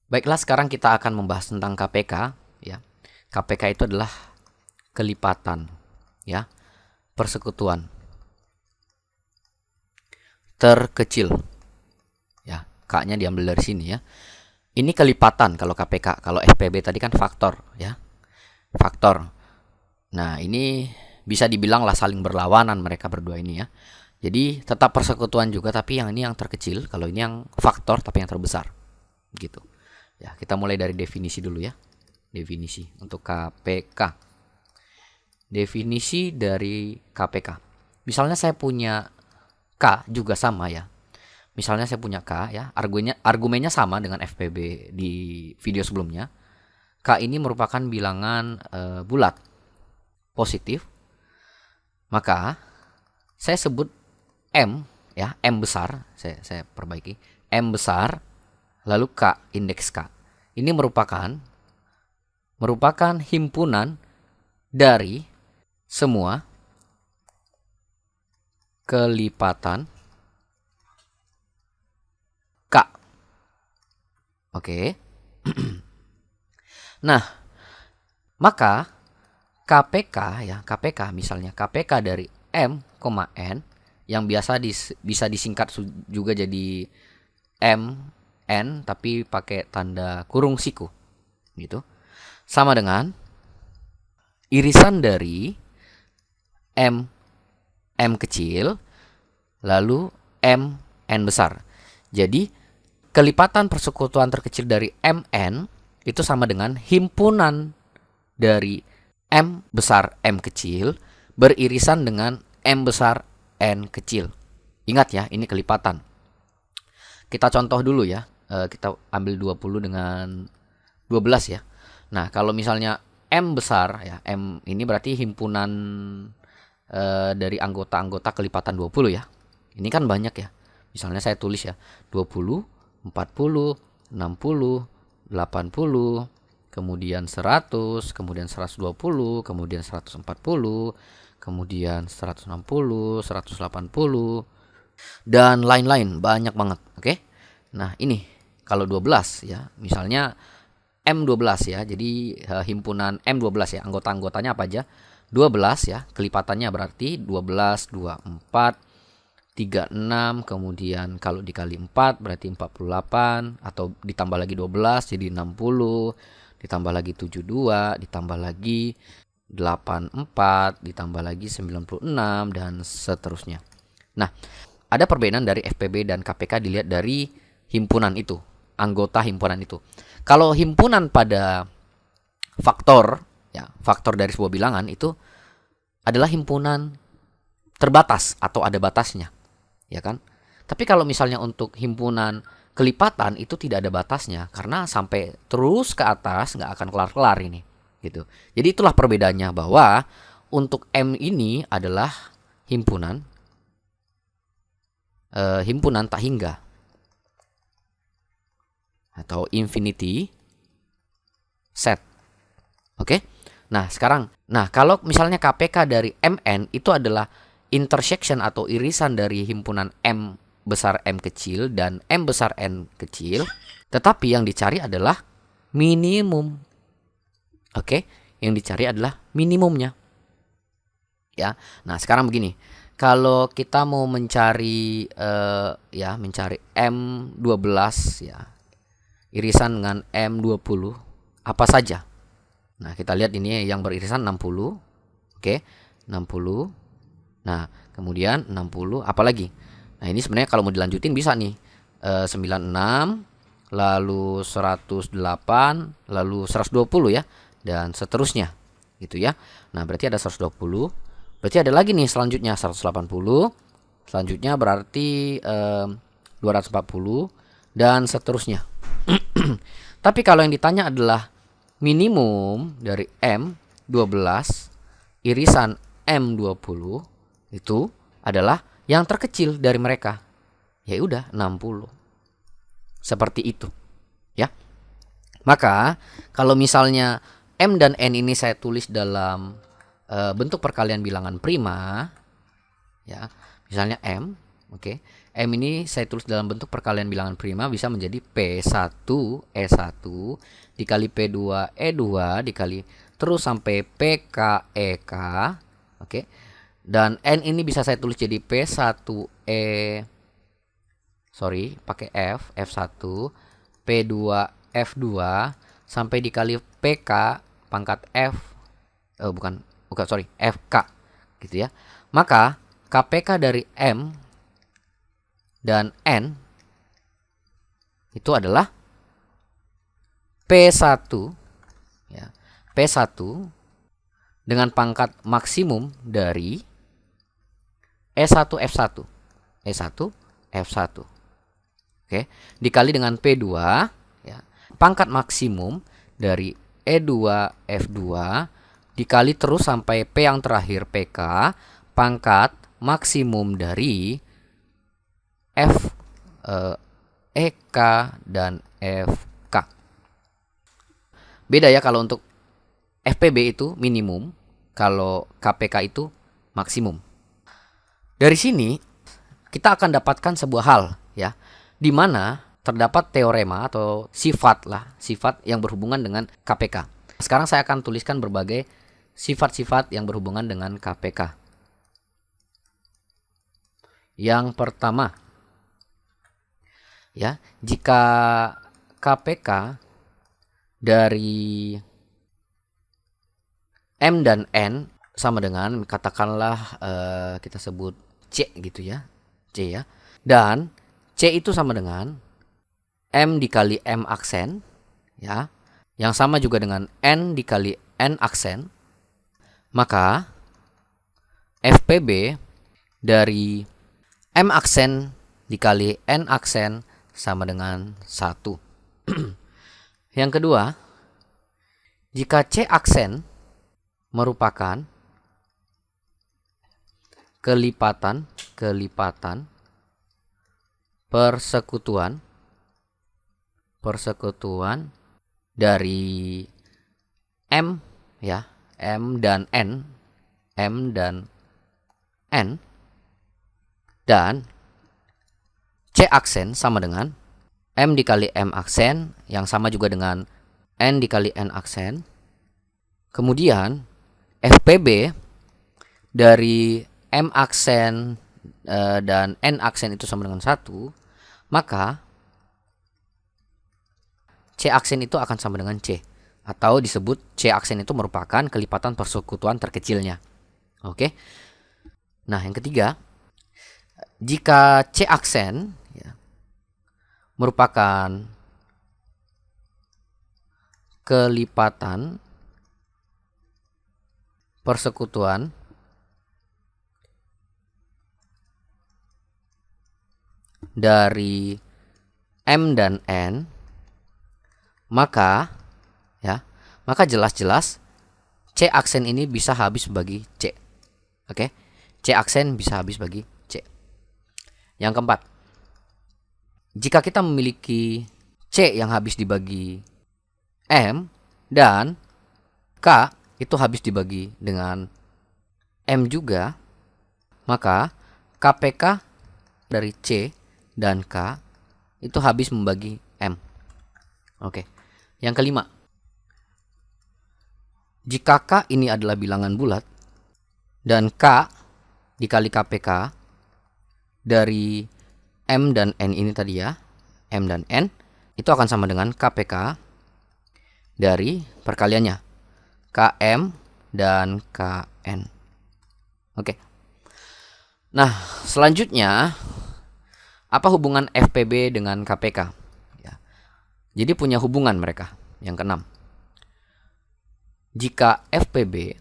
Baiklah, sekarang kita akan membahas tentang KPK, ya. KPK itu adalah kelipatan, ya, persekutuan terkecil. Ya, K-nya diambil dari sini ya. Ini kelipatan kalau KPK, kalau FPB tadi kan faktor, ya. Faktor. Nah, ini bisa dibilang lah saling berlawanan mereka berdua ini ya. Jadi tetap persekutuan juga, tapi yang ini yang terkecil, kalau ini yang faktor tapi yang terbesar. Gitu. Ya, kita mulai dari definisi dulu ya. Definisi untuk KPK. Definisi dari KPK. Misalnya saya punya K juga sama ya. Misalnya saya punya K ya, argumennya sama dengan FPB di video sebelumnya. K ini merupakan bilangan bulat positif. Maka saya sebut M ya, M besar, saya perbaiki. M besar lalu K, indeks K. Ini merupakan himpunan dari semua kelipatan K. Oke. Nah, maka KPK ya, KPK misalnya KPK dari M, N yang bisa disingkat juga jadi M N tapi pakai tanda kurung siku gitu. Sama dengan irisan dari M kecil lalu M N besar. Jadi kelipatan persekutuan terkecil dari MN itu sama dengan himpunan dari M besar M kecil beririsan dengan M besar N kecil. Ingat ya, ini kelipatan. Kita contoh dulu ya. Kita ambil 20 dengan 12 ya. Nah, kalau misalnya M besar ya, M ini berarti himpunan dari anggota-anggota kelipatan 20 ya. Ini kan banyak ya. Misalnya saya tulis ya, 20, 40, 60, 80, kemudian 100, kemudian 120, kemudian 140, kemudian 160, 180, dan lain-lain, banyak banget. Oke. Nah, ini kalau 12 ya, misalnya M12 ya. Jadi himpunan M12 ya, anggota-anggotanya apa aja? 12 ya, kelipatannya berarti 12, 24, 36, kemudian kalau dikali 4 berarti 48, atau ditambah lagi 12 jadi 60, ditambah lagi 72, ditambah lagi 84, ditambah lagi 96, dan seterusnya. Nah, ada perbedaan dari FPB dan KPK dilihat dari himpunan itu, anggota himpunan itu. Kalau himpunan pada faktor, ya, faktor dari sebuah bilangan itu adalah himpunan terbatas atau ada batasnya, ya kan? Tapi kalau misalnya untuk himpunan kelipatan itu tidak ada batasnya, karena sampai terus ke atas nggak akan kelar-kelar ini, gitu. Jadi itulah perbedaannya, bahwa untuk M ini adalah himpunan tak hingga atau infinity set. Oke? Nah, sekarang, kalau misalnya KPK dari MN itu adalah intersection atau irisan dari himpunan M besar M kecil dan M besar N kecil, tetapi yang dicari adalah minimum. Oke? Yang dicari adalah minimumnya. Ya. Nah, sekarang begini. Kalau kita mau mencari mencari M12 ya, irisan dengan M20, apa saja? Nah, kita lihat ini yang beririsan 60. Oke, 60. Nah, kemudian 60 apa lagi? Nah, ini sebenarnya kalau mau dilanjutin bisa nih. 96, lalu 108, lalu 120 ya, dan seterusnya. Gitu ya. Nah, berarti ada 120. Berarti ada lagi nih selanjutnya 180. Selanjutnya berarti 240 dan seterusnya. Tapi kalau yang ditanya adalah minimum dari M12 irisan M20, itu adalah yang terkecil dari mereka. Ya udah 60. Seperti itu. Ya. Maka kalau misalnya M dan N ini saya tulis dalam bentuk perkalian bilangan prima, ya. Misalnya M, oke. M ini saya tulis dalam bentuk perkalian bilangan prima, bisa menjadi P1E1 dikali P2E2 dikali terus sampai PKEK. Oke. Dan N ini bisa saya tulis jadi pakai F1, P2F2 sampai dikali PK pangkat FK gitu ya. Maka KPK dari M dan N itu adalah P1 ya. P1 dengan pangkat maksimum dari E1F1. E1F1. Oke, dikali dengan P2 ya. Pangkat maksimum dari E2F2 dikali terus sampai P yang terakhir PK pangkat maksimum dari EK dan FK. Beda ya, kalau untuk FPB itu minimum, kalau KPK itu maksimum. Dari sini kita akan dapatkan sebuah hal ya, di mana terdapat teorema atau sifat yang berhubungan dengan KPK. Sekarang saya akan tuliskan berbagai sifat-sifat yang berhubungan dengan KPK. Yang pertama, ya, jika KPK dari M dan N sama dengan, katakanlah kita sebut C gitu ya, C ya, dan C itu sama dengan M dikali M aksen ya, yang sama juga dengan N dikali N aksen, maka FPB dari M aksen dikali N aksen sama dengan 1. Yang kedua, jika C aksen merupakan kelipatan persekutuan dari M ya, M dan N, dan C aksen sama dengan M dikali M aksen, yang sama juga dengan N dikali N aksen. Kemudian FPB dari M aksen dan N aksen itu sama dengan 1, maka C aksen itu akan sama dengan C, atau disebut C aksen itu merupakan kelipatan persekutuan terkecilnya. Oke. Nah, yang ketiga, jika C aksen ya, merupakan kelipatan persekutuan dari M dan N, maka jelas-jelas C aksen ini bisa habis bagi C. Oke. C aksen bisa habis bagi C. Yang keempat, jika kita memiliki C yang habis dibagi M dan K itu habis dibagi dengan M juga, maka KPK dari C dan K itu habis membagi M. Oke. Yang kelima, jika K ini adalah bilangan bulat dan K dikali KPK dari M dan N ini tadi ya, M dan N itu akan sama dengan KPK dari perkaliannya KM dan KN. Oke. Nah, selanjutnya, apa hubungan FPB dengan KPK? Ya. Jadi punya hubungan mereka. Yang keenam, jika FPB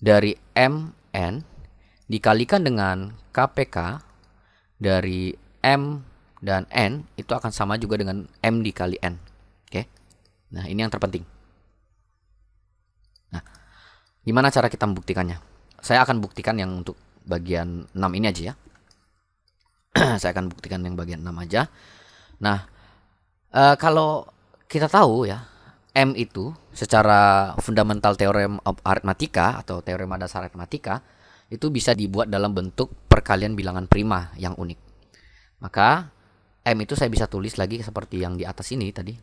dari MN dikalikan dengan KPK dari M dan N, itu akan sama juga dengan M dikali N. Oke. Nah, ini yang terpenting. Nah, gimana cara kita membuktikannya? Saya akan buktikan yang untuk bagian 6 ini aja ya. Saya akan buktikan yang bagian 6 aja. Nah, kalau kita tahu ya, M itu secara fundamental theorem of arithmetica atau teorema dasar aritmatika itu bisa dibuat dalam bentuk perkalian bilangan prima yang unik. Maka M itu saya bisa tulis lagi seperti yang di atas ini tadi.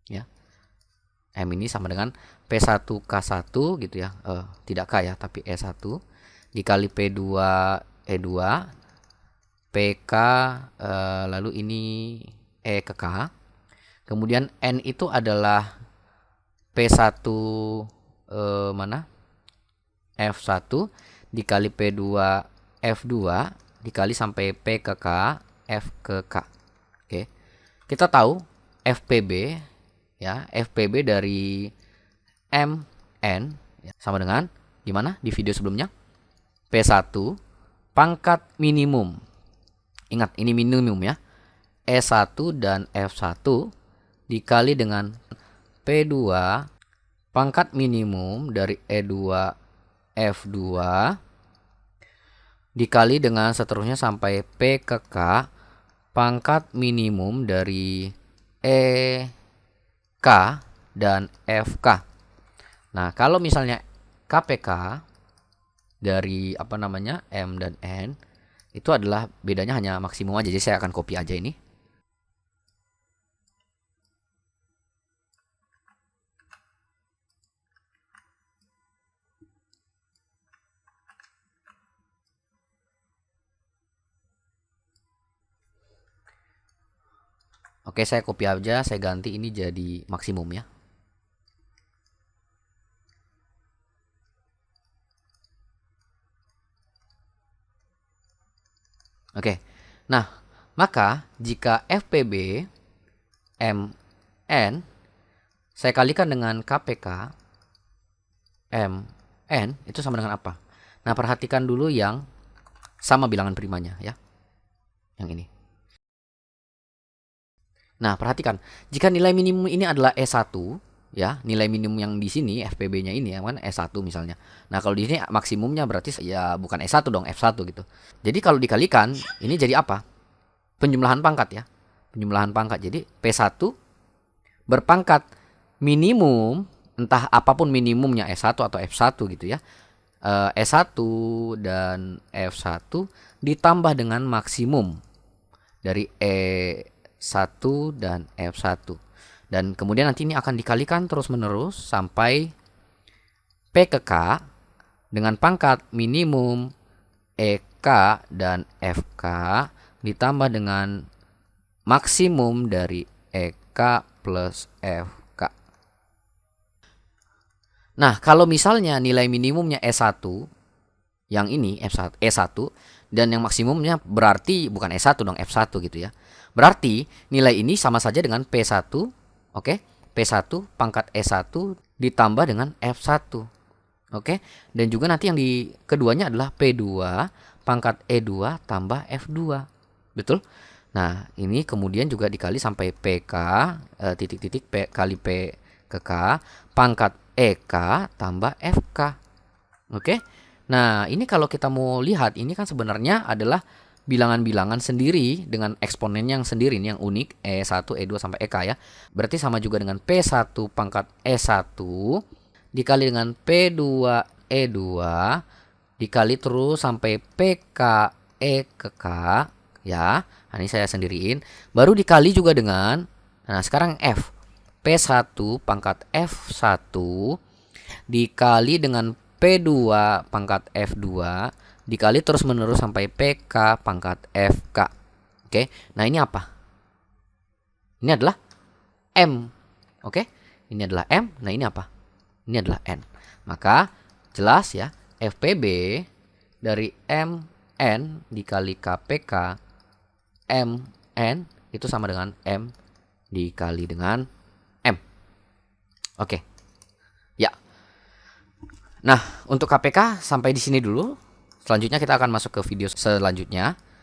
Ya. M ini sama dengan P1K1 gitu ya. Tidak K ya, tapi E1 dikali P2E2 PK, lalu ini E ke K. Kemudian N itu adalah P1 mana? F1 dikali P2 F2 dikali sampai P ke K F ke K. Oke. Kita tahu FPB ya, FPB dari MN ya, sama dengan gimana di video sebelumnya? P1 pangkat minimum. Ingat ini minimum ya. E1 dan F1 dikali dengan P2 pangkat minimum dari E2 F2 dikali dengan seterusnya sampai P ke K pangkat minimum dari EK dan FK. Nah, kalau misalnya KPK dari M dan N itu adalah bedanya hanya maksimum aja. Jadi saya akan copy aja ini. Oke, saya copy aja, saya ganti ini jadi maksimum ya. Oke. Nah, maka jika FPB MN saya kalikan dengan KPK MN itu sama dengan apa? Nah, perhatikan dulu yang sama bilangan primanya ya. Yang ini. Nah, perhatikan, jika nilai minimum ini adalah E1, ya, nilai minimum yang di sini FPB-nya ini ya kan E1 misalnya. Nah, kalau di sini maksimumnya berarti ya bukan E1 dong, F1 gitu. Jadi kalau dikalikan, ini jadi apa? Penjumlahan pangkat ya. Penjumlahan pangkat. Jadi P1 berpangkat minimum, entah apapun minimumnya E1 atau F1 gitu ya. E1 dan F1 ditambah dengan maksimum dari E1 dan F1. Dan kemudian nanti ini akan dikalikan terus-menerus sampai P ke K dengan pangkat minimum EK dan FK ditambah dengan maksimum dari EK plus FK. Nah, kalau misalnya nilai minimumnya E1 yang ini E1 dan yang maksimumnya berarti bukan E1 dong, F1 gitu ya. Berarti nilai ini sama saja dengan P1, oke? P1 pangkat E1 ditambah dengan F1. Oke? Dan juga nanti yang di keduanya adalah P2 pangkat E2 tambah F2. Betul? Nah, ini kemudian juga dikali sampai PK titik-titik P kali P ke K pangkat EK tambah FK. Oke? Nah, ini kalau kita mau lihat, ini kan sebenarnya adalah bilangan-bilangan sendiri dengan eksponen yang sendiri ini yang unik E1, E2 sampai EK ya. Berarti sama juga dengan P1 pangkat E1 dikali dengan P2 E2 dikali terus sampai PK E ke K ya. Nah, ini saya sendiriin. Baru dikali juga dengan sekarang F. P1 pangkat F1 dikali dengan P2 pangkat F2 dikali terus menerus sampai PK pangkat FK. Oke, nah ini apa? Ini adalah M. Oke, ini adalah M. Nah ini apa? Ini adalah N. Maka jelas ya, FPB dari MN dikali KPK MN itu sama dengan M dikali dengan M. Oke. Ya. Nah, untuk KPK sampai di sini dulu. Selanjutnya kita akan masuk ke video selanjutnya.